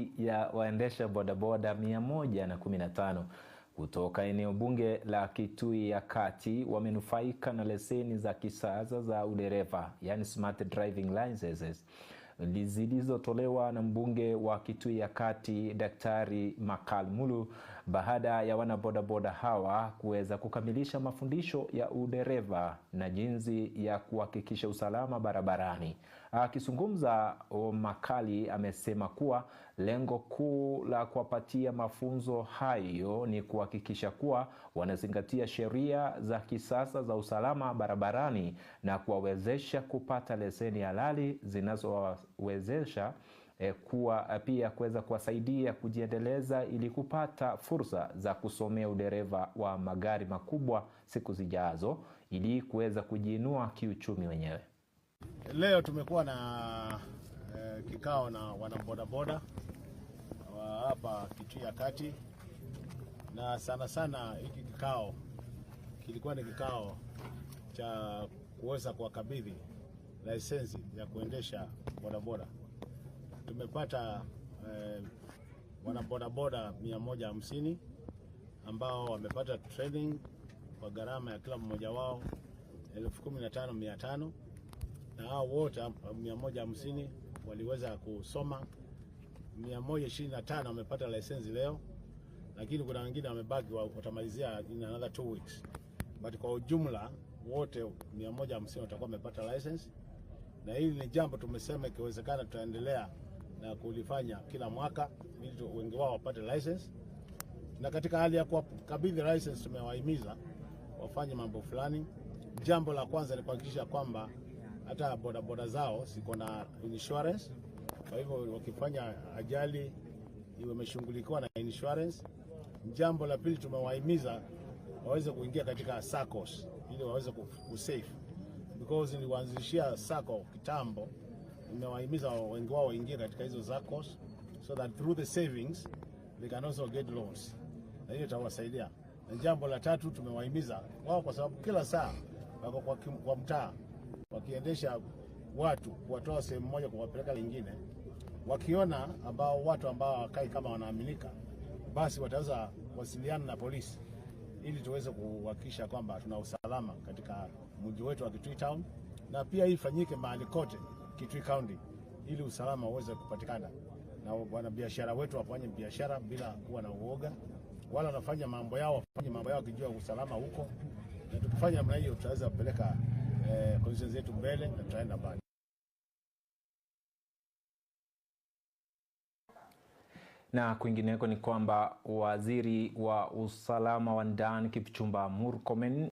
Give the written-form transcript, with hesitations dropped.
zaidi ya waendesha bodaboda 115 kutoka eneo bunge la Kitui ya Kati wamenufaika na leseni za kisasa za udereva, yani smart driving licenses, zilizotolewa na mbunge wa Kitui ya Kati Daktari Makal Mulu baada ya wanabodaboda hawa kuweza kukamilisha mafundisho ya udereva na jinsi ya kuhakikisha usalama barabarani. Akizungumza, Makali amesema kuwa lengo kuu la kuwapatia mafunzo hayo ni kuhakikisha kuwa wanazingatia sheria za kisasa za usalama barabarani na kuwawezesha kupata leseni halali zinazowezesha pia kuweza kuwasaidia kujiendeleza ili kupata fursa za kusomea udereva wa magari makubwa siku zijazo ili kuweza kujiinua kiuchumi wenyewe. Leo tumekuwa na kikao na wanabodaboda wa hapa Kitui ya Kati, na sana hiki kikao kilikuwa ni kikao cha kuweza kuwakabidhi lisensi ya kuendesha bodaboda. Tumepata wanabodaboda 150 ambao wamepata training kwa gharama ya kila mmoja wao 15,500, na hao wote 150 waliweza kusoma. 125 wamepata lisensi leo, lakini kuna wengine wamebaki watamalizia in another 2 weeks. But kwa ujumla wote 150 watakuwa wamepata license, na hili ni jambo tumesema ikiwezekana tutaendelea na kulifanya kila mwaka ili wengi wao wapate license. Na katika hali ya kukabidhi license tumewahimiza wafanye mambo fulani. Jambo la kwanza ni kuhakikisha kwamba hata bodaboda zao ziko na insurance. Kwa hivyo wakifanya ajali iwe imeshughulikiwa na insurance. Jambo la pili tumewahimiza waweze kuingia katika SACCOS ili waweze kusave, because niliwaanzishia SACCO kitambo. Nimewahimiza wengi wao waingie katika hizo SACCOS so that through the savings they can also get loans, na hiyo itawasaidia. Na jambo la tatu tumewahimiza wao, kwa sababu kila saa wako kwa mtaa wakiendesha watu kuwatoa sehemu moja kuwapeleka lingine, wakiona watu ambao wakai kama wanaaminika, basi wataweza kuwasiliana na polisi ili tuweze kuhakikisha kwamba tuna usalama katika mji wetu wa Kitui Town, na pia hii ifanyike mahali kote Kitui County ili usalama uweze kupatikana, na wanabiashara wetu wafanye biashara bila kuwa na uoga, wala wanafanya mambo yao wakijua usalama huko. Na tukifanya namna hiyo tutaweza kupeleka conditions zetu mbele na tutaenda mbali. Na kwingineko ni kwamba waziri wa usalama wa ndani Kipchumba Murkomen